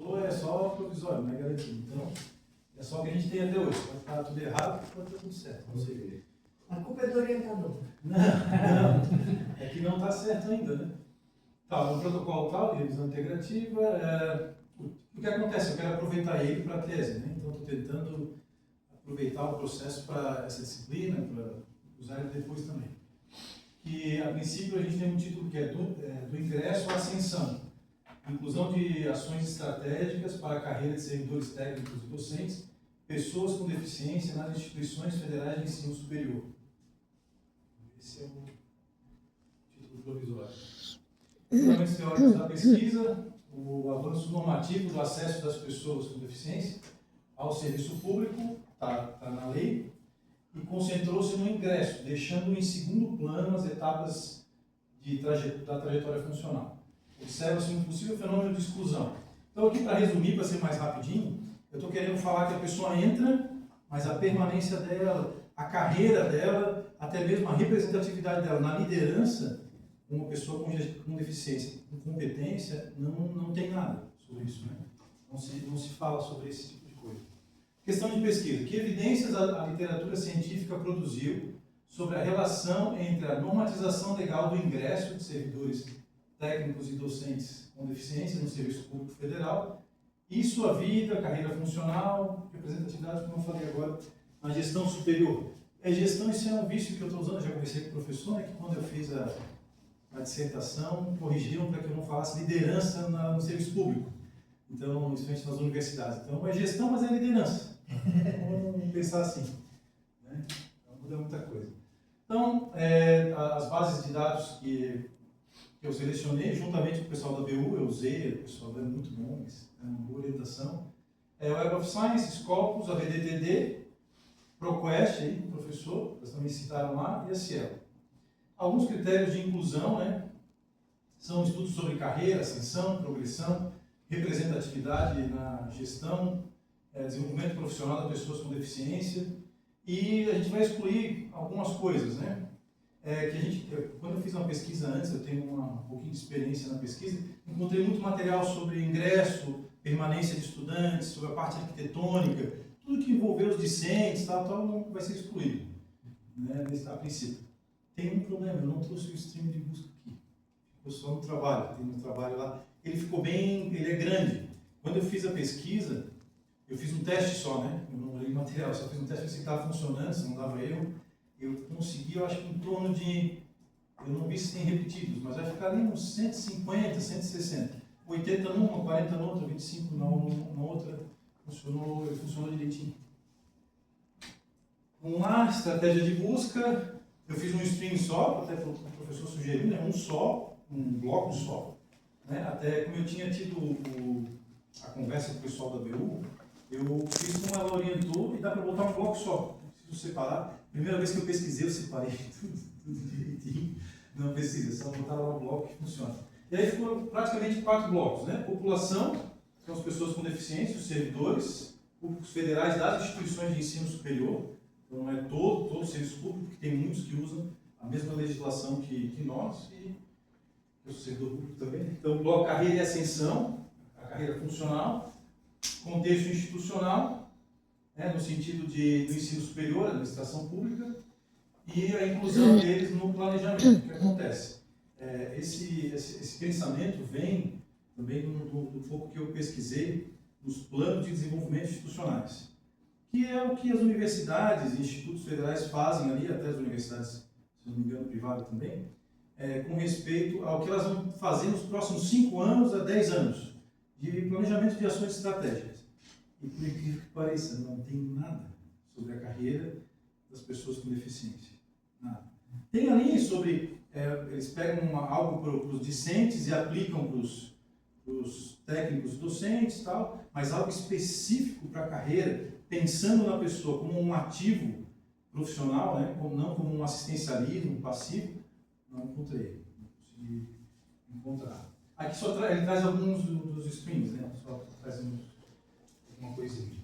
botou é só provisório, não é garantido. Então, é só o que a gente tem até hoje. Pode estar tudo errado, pode estar tudo certo. Não sei. A culpa é do orientador. Não. É que não está certo ainda, né? Tá, no protocolo tal, de revisão integrativa, o que acontece? Eu quero aproveitar ele para a tese, né? Então, estou tentando aproveitar o processo para essa disciplina, para usar ele depois também. Que, a princípio, a gente tem um título que é do ingresso à ascensão. Inclusão de ações estratégicas para a carreira de servidores técnicos e docentes, pessoas com deficiência nas instituições federais de ensino superior. Esse é o título provisório. Fundamentos teóricos da pesquisa, o avanço normativo do acesso das pessoas com deficiência ao serviço público, está na lei, e concentrou-se no ingresso, deixando em segundo plano as etapas da trajetória funcional. Observa-se um possível fenômeno de exclusão. Então, aqui, para resumir, para ser mais rapidinho, eu estou querendo falar que a pessoa entra, mas a permanência dela, a carreira dela, até mesmo a representatividade dela na liderança, uma pessoa com deficiência, com competência, não tem nada sobre isso, né? Não se fala sobre esse tipo de coisa. Questão de pesquisa. Que evidências a literatura científica produziu sobre a relação entre a normatização legal do ingresso de servidores técnicos e docentes com deficiência no Serviço Público Federal e sua vida, carreira funcional, representatividade, como eu falei agora, na gestão superior? Gestão, isso é um vício que eu estou usando, já conversei com o professor, né, que quando eu fiz a dissertação, corrigiram para que eu não falasse liderança no serviço público. Então, principalmente nas universidades. Então, é gestão, mas é liderança. Vamos pensar assim. Né? Então, muda muita coisa. Então, as bases de dados que eu selecionei, juntamente com o pessoal da BU, eu usei, o pessoal é muito bom, é uma boa orientação. O Web of Science, Scopus, a VDTD, ProQuest, aí, professor, eles também citaram lá, e a Cielo. Alguns critérios de inclusão, né, são estudos sobre carreira, ascensão, progressão, representatividade na gestão, desenvolvimento profissional das pessoas com deficiência, e a gente vai excluir algumas coisas, né? Quando eu fiz uma pesquisa antes, eu tenho um pouquinho de experiência na pesquisa, encontrei muito material sobre ingresso, permanência de estudantes, sobre a parte arquitetônica, tudo que envolveu os discentes, tal, não vai ser excluído, né, a princípio. Tem um problema, eu não trouxe o stream de busca aqui, ficou só no trabalho, tem um trabalho lá, ele é grande. Quando eu fiz a pesquisa, eu fiz um teste só, né, eu não olhei o material, só fiz um teste se estava funcionando, se não dava erro. Eu consegui, eu acho que em torno de, eu não vi se tem repetidos, mas vai ficar ali uns 150, 160. 80 numa, 40 na outra, 25 na outra. Ele funcionou direitinho. Vamos lá, estratégia de busca. Eu fiz um stream só, até o professor sugeriu, né? Um bloco só. Né? Até como eu tinha tido a conversa com o pessoal da BU, eu fiz como ela orientou e dá para botar um bloco só. Não preciso separar. Primeira vez que eu pesquisei, eu separei tudo direitinho. Não precisa, só botar lá um bloco que funciona. E aí ficou praticamente 4 blocos, né? População, são as pessoas com deficiência, os servidores públicos federais das instituições de ensino superior. Então não é todo o serviço público, porque tem muitos que usam a mesma legislação que nós, e eu sou servidor público também. Então, bloco carreira e ascensão, a carreira funcional, contexto institucional, né, no sentido do ensino superior, administração pública, e a inclusão deles no planejamento. O que acontece? Esse pensamento vem também do pouco que eu pesquisei nos planos de desenvolvimento institucionais, que é o que as universidades e institutos federais fazem ali, até as universidades, se não me engano, privadas também, com respeito ao que elas vão fazer nos próximos 5 anos a 10 anos, de planejamento de ações estratégicas. E por incrível que pareça, não tem nada sobre a carreira das pessoas com deficiência. Nada. Tem ali sobre, eles pegam algo para os discentes e aplicam para os técnicos docentes e tal, mas algo específico para a carreira, pensando na pessoa como um ativo profissional, né, não como um assistencialismo passivo, não encontrei, não consegui encontrar. Aqui só ele traz alguns dos streams, né, só traz uma coisinha.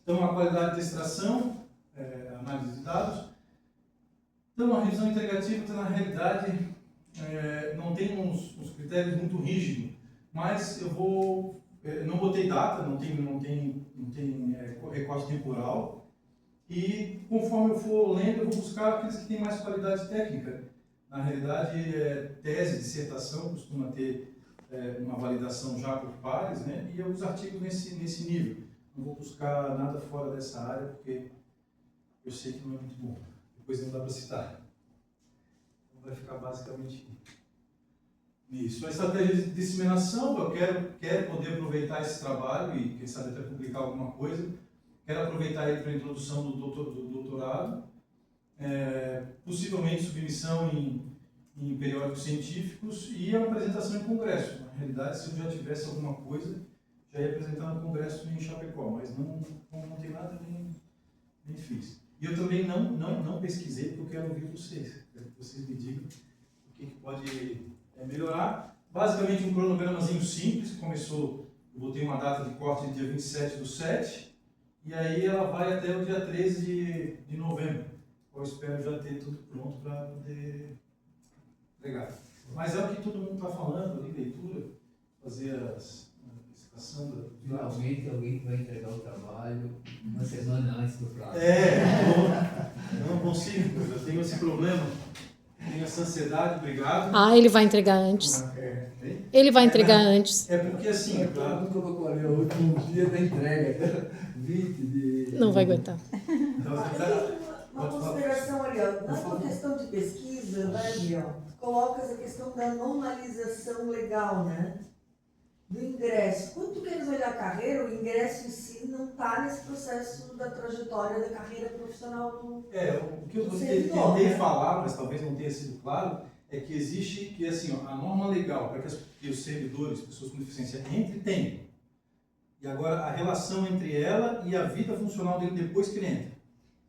Então, a qualidade de extração, análise de dados. Então, a revisão integrativa, na realidade, não tem uns critérios muito rígidos mas eu não botei data, não tem recorte temporal, e conforme eu for lendo, eu vou buscar aqueles que têm mais qualidade técnica. Na realidade, tese, dissertação costuma ter uma validação já por pares, né? E os artigos nesse nível. Não vou buscar nada fora dessa área, porque eu sei que não é muito bom. Depois não dá para citar. Então vai ficar basicamente isso. A estratégia de disseminação, eu quero poder aproveitar esse trabalho e, quem sabe, até publicar alguma coisa. Quero aproveitar ele para a introdução do doutorado, possivelmente submissão em periódicos científicos e a apresentação em congresso. Na realidade, se eu já tivesse alguma coisa, já ia apresentar no congresso em Chapecó, mas não tem nada, nem fiz. E eu também não pesquisei, porque eu quero ouvir vocês. Quero que vocês me digam o que pode melhorar. Basicamente, um cronogramazinho simples. Começou, eu botei uma data de corte de dia 27/7, e aí ela vai até o dia 13 de novembro. Eu espero já ter tudo pronto para poder entregar. Mas é o que todo mundo está falando ali, leitura, fazer a citação dos dados. Finalmente alguém que vai entregar o trabalho uma semana antes do prazo. Eu não consigo, eu tenho esse problema, tenho essa ansiedade, obrigado. Ah, ele vai entregar antes. Ele vai entregar antes. É porque assim, Todo mundo colocou ali o último dia da entrega, 20 de... Não vai aguentar. Uma consideração ali, ó. Na tua questão de pesquisa, né, Biel, colocas a questão da normalização legal, né? Do ingresso. Quando tu queres olhar a carreira, o ingresso em si não está nesse processo da trajetória da carreira profissional do o que eu servidor, tentei né? falar, mas talvez não tenha sido claro, é que existe assim, ó, a norma legal para que os servidores, pessoas com deficiência, tem. E agora a relação entre ela e a vida funcional dele depois que ele entra.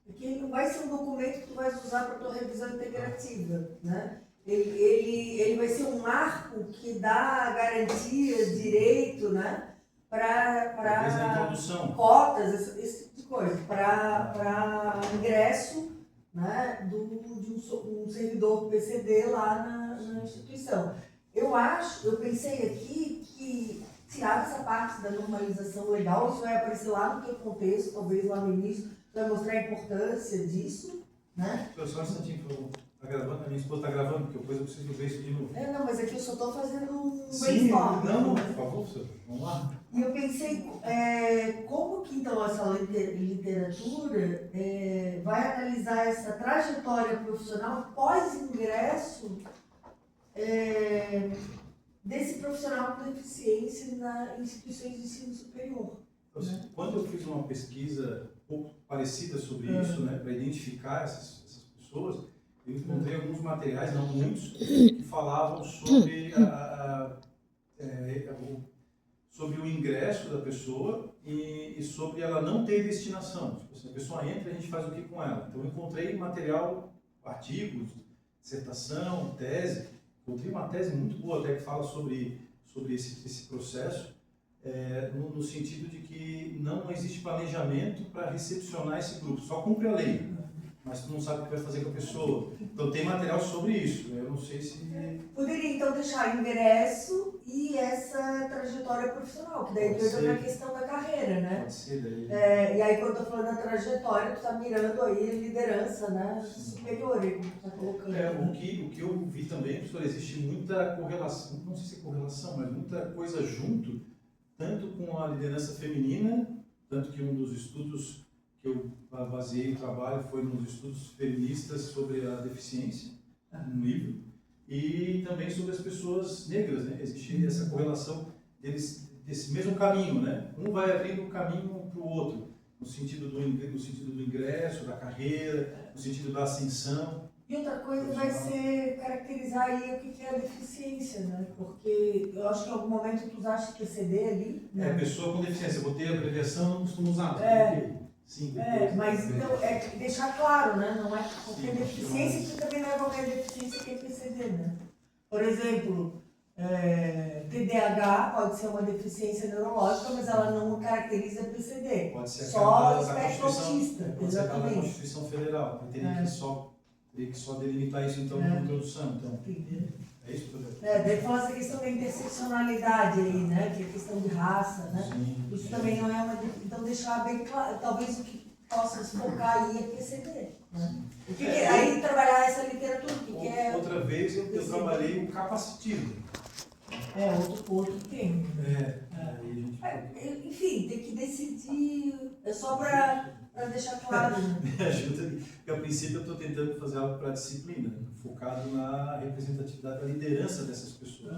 Porque ele não vai ser um documento que tu vais usar para tua revisão integrativa, né? Ele vai ser um marco que dá garantia, direito, né? Talvez na Para introdução. cotas, esse tipo de coisa, para ingresso, né? De um servidor PCD lá na instituição. Eu pensei aqui que, tirada essa parte da normalização legal, isso vai aparecer lá no teu contexto, talvez lá no início, vai mostrar a importância disso, né? Só um instantinho, por favor. Tá gravando? A minha esposa está gravando, porque depois eu preciso ver isso de novo. Não, mas aqui eu só estou fazendo um Sim, brainstorm. não, por favor, senhor. Vamos lá. E eu pensei, como que então essa literatura vai analisar essa trajetória profissional pós-ingresso desse profissional com deficiência nas instituições de ensino superior? Quando eu fiz uma pesquisa um pouco parecida sobre isso, né, para identificar essas pessoas, eu encontrei alguns materiais, não muitos, que falavam sobre sobre o ingresso da pessoa e sobre ela não ter destinação. Tipo assim, a pessoa entra e a gente faz o que com ela? Então eu encontrei material, artigos, dissertação, tese. Encontrei uma tese muito boa até que fala sobre esse processo, no sentido de que não existe planejamento para recepcionar esse grupo, só cumpre a lei, mas tu não sabe o que vai fazer com a pessoa. Então tem material sobre isso, eu não sei se... Poderia então deixar ingresso e essa trajetória profissional, que daí entra na questão da carreira, né? Pode ser, daí... E aí quando eu tô falando da trajetória, tu tá mirando aí liderança, né? Superior, aí, como tu tá colocando. O que eu vi também, professor, existe muita correlação, não sei se é correlação, mas muita coisa junto, tanto com a liderança feminina, tanto que um dos estudos que eu baseei o trabalho foi nos estudos feministas sobre a deficiência, no livro, e também sobre as pessoas negras, né? Existe essa correlação desse mesmo caminho, né? Um vai abrindo o caminho para o outro, no sentido do ingresso, da carreira, no sentido da ascensão. E outra coisa vai ser caracterizar aí o que é a deficiência, né? Porque eu acho que em algum momento tu usaste PCD ali, né? Pessoa com deficiência, eu botei a abreviação, não costumo usar. Sim, mas então é deixar claro, né? Não é qualquer deficiência, que também não é qualquer deficiência que é PCD, né? Por exemplo, TDAH pode ser uma deficiência neurológica, mas ela não caracteriza PCD. Pode ser só espectro autista, pode ser aquela da exatamente. Constituição Federal. Teria que só delimitar isso então na introdução. Então. É isso que eu tô Deve falar essa questão da interseccionalidade aí, né? Que é a questão de raça, né? Sim. Isso também não é uma. Então, deixar bem claro, talvez o que possa se focar aí é PCD. Né? Aí trabalhar essa literatura, o que é. Outra vez eu trabalhei o capacitismo. Outro tema. Aí a gente... Enfim, tem que decidir. É só para deixar claro. Né? Me ajuda, porque a princípio eu estou tentando fazer algo para a disciplina, focado na representatividade da liderança dessas pessoas.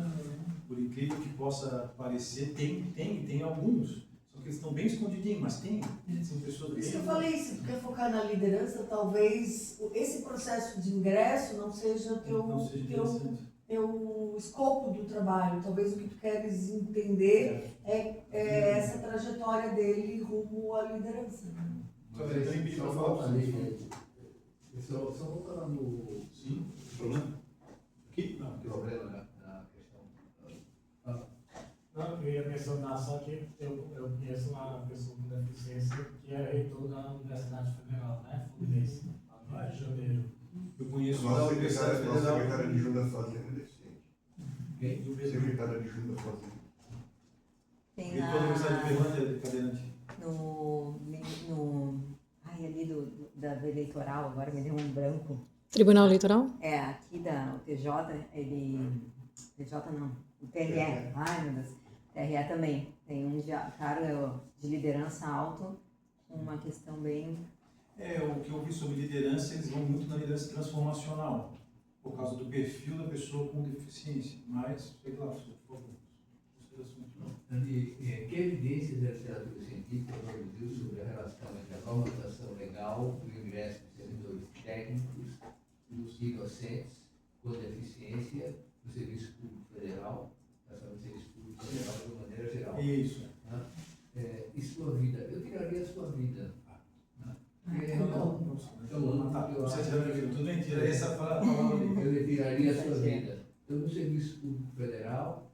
Por incrível que possa parecer, tem alguns, só que eles estão bem escondidinhos, mas tem. São pessoas Por isso bem... que eu falei, se tu quer focar na liderança, talvez esse processo de ingresso não seja Não seja interessante. teu escopo do trabalho. Talvez o que tu queres entender é essa trajetória dele rumo à liderança. Né? Só vou falar no... Sim, problema? Aqui? Não, aqui. Problema na questão. Não, eu ia mencionar só que eu conheço uma pessoa com deficiência que é reitor da Universidade Federal, né? Fluminense, lá no Rio de Janeiro. Eu conheço da Nossa Universidade Federal. secretária de Junta Fazenda é deficiente. Quem? Secretária de Junta Fazenda. Tem Reitor da Universidade de Berlândia, cadeirante. ali da eleitoral, agora me deu um branco. Tribunal Eleitoral? É, aqui da UTJ, TJ não, o TRE, ai meu Deus, TRE também, tem um cargo de liderança alto, uma questão bem... O que eu vi sobre liderança, eles vão muito na liderança transformacional, por causa do perfil da pessoa com deficiência, mas, sei lá, por favor. Que evidências a literatura científica produziu sobre a relação entre a normatização legal e o ingresso de servidores técnicos e docentes com deficiência no Serviço Público Federal, no Serviço Público Federal de uma maneira geral? Isso. E sua vida? Eu tiraria a sua vida. Tudo bem, tira essa palavra ali. Eu retiraria a sua vida. Então, no Serviço Público Federal,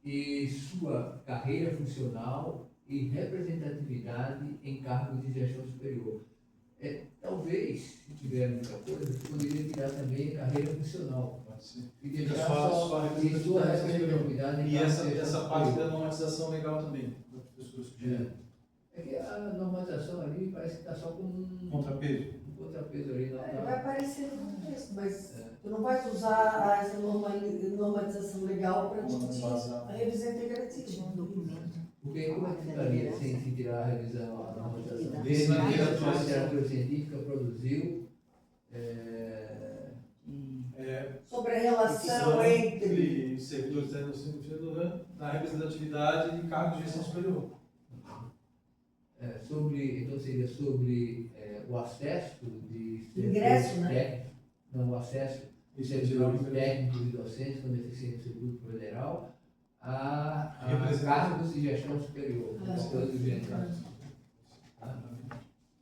e sua carreira funcional e representatividade em cargos de gestão superior. Talvez, se tiver muita coisa, poderia tirar também a carreira funcional. E deixar só a sua representatividade em E cargos de essa gestão parte superior. da normatização legal também, das pessoas que É que a normatização ali parece que está só com um contrapeso. contrapeso ali. Vai aparecer no contexto, mas tu não vais usar essa normatização legal para discutir a revisão integrativa. Porque como é que ficaria sem se tirar a revisão, a normatização? Desde A a literatura científica produziu Sobre a relação entre servidores na representatividade de cargos de gestão superior. então seria sobre o acesso de Ingresso, né? técnicos, não, o acesso de servidores técnicos e docentes com deficiência do Serviço Federal a cargos de gestão superior. Coisa do gênero.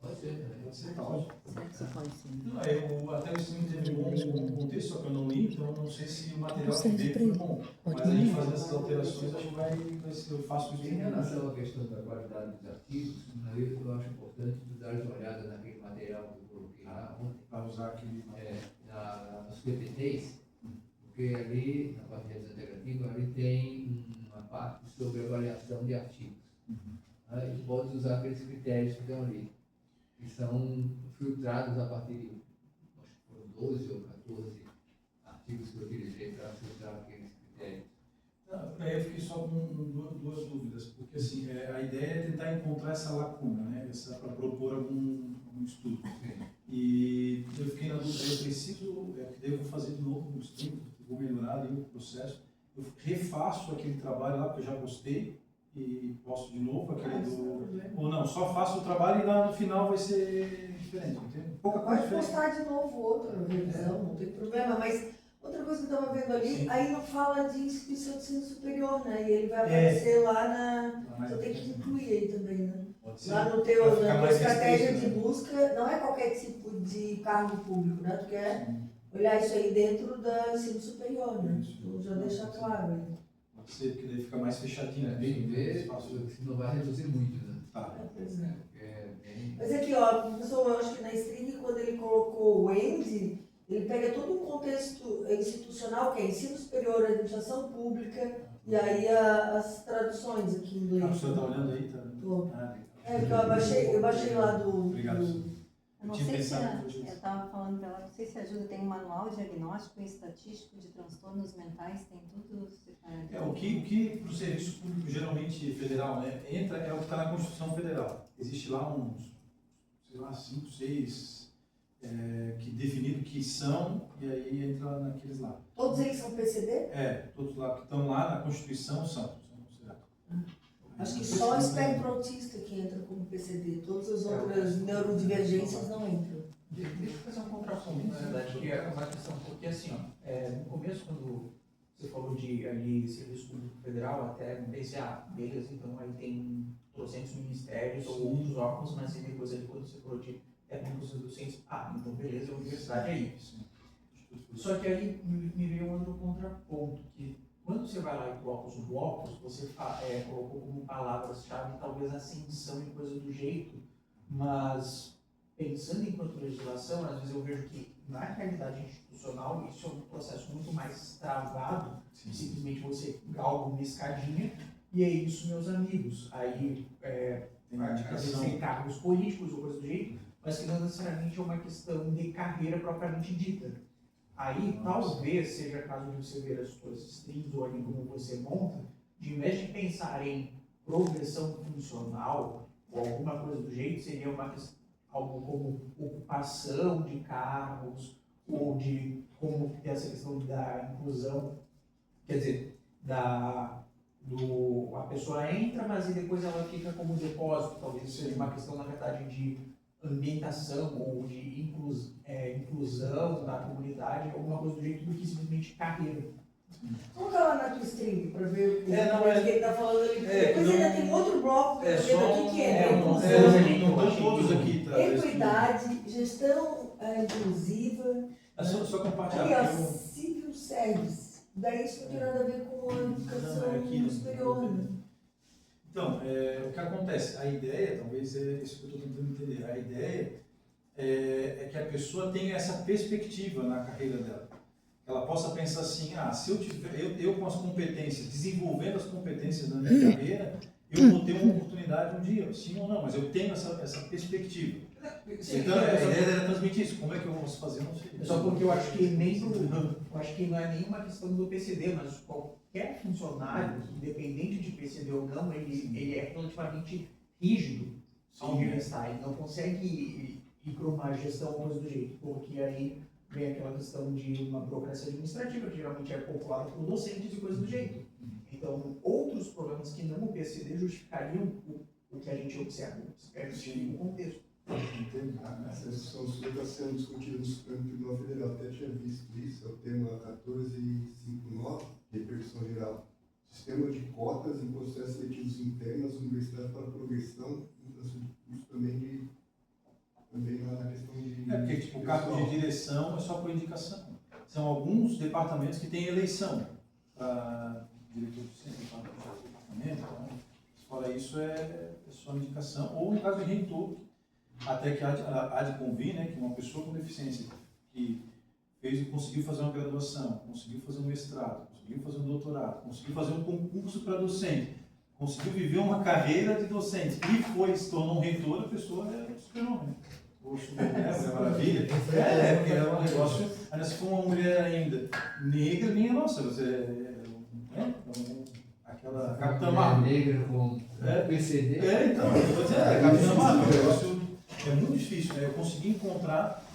Pode ser também. Pode ser, tá ótimo. Pode ser. Não, até o estudo teve um bom contexto, só que eu não li, então eu não sei se o material que serve veio pra foi ele. bom. Pode Mas a gente ler. fazendo essas alterações, acho que vai ser, eu faço isso. Em relação à questão da qualidade dos artigos, eu acho importante tu dar uma olhada naquele material que eu coloquei lá ontem, Para usar aquele. nos PPTs, porque ali, na parte integrativa, ali tem uma parte sobre avaliação de artigos. E tu pode usar aqueles critérios que estão ali, que são filtrados a partir de, acho que foram 12 ou 14 artigos que eu utilizei para filtrar aqueles critérios. Eu fiquei só com duas dúvidas, porque assim, a ideia é tentar encontrar essa lacuna, né? Para propor algum estudo. E eu fiquei na dúvida, eu preciso, devo fazer de novo um estudo, vou melhorar ali o processo. Eu refaço aquele trabalho lá, que eu já gostei, e posto de novo aquele ou não, só faço o trabalho e lá no final vai ser diferente, entende? Pouca coisa Pode diferente. postar de novo outra revisão, não tem problema, mas outra coisa que eu estava vendo ali, Sim. aí não fala de instituição de ensino superior, né? E ele vai aparecer lá na. Mas Então tem que incluir aí também, né? pode ser. Lá no Vai teu, ficar na tua mais estratégia restrito, de né? busca, não é qualquer tipo de cargo público, né? Tu quer olhar isso aí dentro do ensino superior, né? Isso. Tu já deixa claro aí. Pode ser, porque daí fica mais fechadinho. Tem que ver, se não vai reduzir muito, né? Tá. Pois é. Porque é bem... Mas aqui, ó, professor, eu acho que na string, quando ele colocou o end, Ele pega todo um contexto institucional, que é ensino superior, administração pública, e aí as traduções aqui em inglês. Ah, o senhor está olhando aí? Tá? Tô. Ah, É, que eu baixei lá do... Obrigado. Eu não Tinha sei se pensado hoje. eu estava falando para ela, não sei se ajuda, tem um manual diagnóstico e estatístico de transtornos mentais, tem tudo separado. O que para o serviço público, geralmente federal, né, entra é o que está na Constituição Federal. Existe lá uns, sei lá, 5, 6 que definiram que são, e aí entra naqueles lá. Todos eles são PCD? Todos lá que estão lá na Constituição são considerados. Acho que só o espectro autista que entra como PCD, todas as outras neurodivergências não entram. Deixa eu fazer um contraponto, na verdade, que é uma questão, porque assim, ó, no começo, quando você falou de ali, Serviço Público Federal, até pensei, beleza, então aí tem trocentos ministérios ou outros órgãos, mas aí depois ali, quando você falou de técnicos e docentes, então beleza, a universidade é isso. Só que aí me veio um outro contraponto, que quando você vai lá e coloca os blocos, você colocou como palavras-chave talvez ascensão e coisa do jeito, mas pensando enquanto legislação, às vezes eu vejo que na realidade institucional isso é um processo muito mais travado, simplesmente você galga uma escadinha e é isso, meus amigos. Aí às vezes tem cargos políticos ou coisa do jeito, mas que não necessariamente é uma questão de carreira propriamente dita. Aí talvez seja caso de você ver as suas strings ou ali como você monta, de em vez de pensar em progressão funcional ou alguma coisa do jeito, seria algo como ocupação de cargos ou de como ter essa questão da inclusão, quer dizer, a pessoa entra, mas e depois ela fica como depósito, talvez seja uma questão, na verdade, de ambientação ou de inclusão da comunidade, alguma coisa do jeito do que simplesmente carreira. Vamos lá na tua string para ver o que ele está falando ali. Depois ainda tem outro bloco para ver o que é. Não estão todos aqui. Tá? Equidade, gestão inclusiva. Só compartilhar. Aí, ó, civil service. Daí isso não tem nada a ver com a educação superior. Né? Então, o que acontece? A ideia, talvez é isso que eu estou tentando entender, a ideia é que a pessoa tenha essa perspectiva na carreira dela. Ela possa pensar assim, se eu com as competências, desenvolvendo as competências na minha carreira, eu vou ter uma oportunidade um dia, sim ou não, mas eu tenho essa perspectiva. Então, a ideia era transmitir isso. Como é que eu vou fazer? Não sei. Só porque eu acho que eu acho que não é nenhuma questão do PCD, mas qualquer funcionário, independente de PCD ou não, ele é relativamente rígido onde ele está. Ele não consegue ir para uma gestão ou coisa do jeito, porque aí vem aquela questão de uma burocracia administrativa, que geralmente é populada por docentes e coisa do jeito. Então, outros problemas que não o PCD justificariam o que a gente observa no contexto. Essa discussão está sendo discutida no Supremo Tribunal Federal. Até tinha visto isso, é o tema 1459, repercussão geral. Sistema de cotas em processos seletivos internos, universidade para progressão, isso também na questão de... Porque o cargo de direção é só por indicação. São alguns departamentos que têm eleição para diretor do centro, departamento. Então, fora isso, é só indicação. Ou, no caso de reitor, até que há de convir, né, que uma pessoa com deficiência que conseguiu fazer uma graduação, conseguiu fazer um mestrado, conseguiu fazer um doutorado, conseguiu fazer um concurso para docente, conseguiu viver uma carreira de docente e se tornou um reitor, a pessoa é super-homem. É maravilha. Porque é um negócio. Ainda se for uma mulher ainda negra, minha nossa, você aquela Capitã Marvel. Negra com PCD. Então, eu vou dizer, Capitã Marvel, o negócio é muito difícil, né? Eu consegui encontrar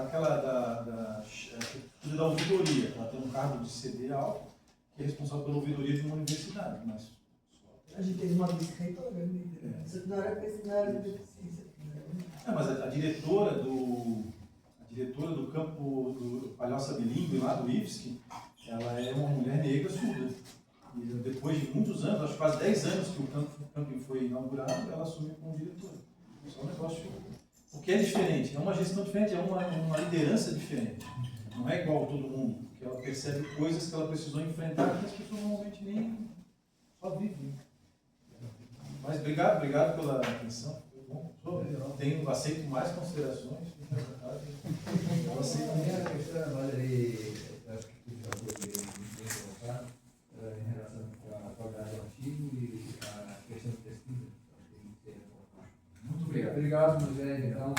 aquela da ouvidoria, ela tem um cargo de CD alto, que é responsável pela ouvidoria de uma universidade, mas a gente teve uma vice-reitora, isso não era de deficiência. Mas a diretora do campo do Palhoça Bilíngue, lá do IFSC, ela é uma mulher negra surda. E depois de muitos anos, acho que quase 10 anos que o camping foi inaugurado, ela assumiu como diretora. Isso é um negócio. O que é diferente? É uma gestão diferente, é uma liderança diferente. Não é igual a todo mundo, porque ela percebe coisas que ela precisou enfrentar que as pessoas normalmente nem só vivem. Mas obrigado pela atenção. Bom, aceito mais considerações. você. A primeira questão, Valerie, acho que tu já foi bem colocado, em relação à qualidade do artigo e a questão de pesquisa. Acho que tem que ser colocado. Muito obrigado. Obrigado, Moisés. Então,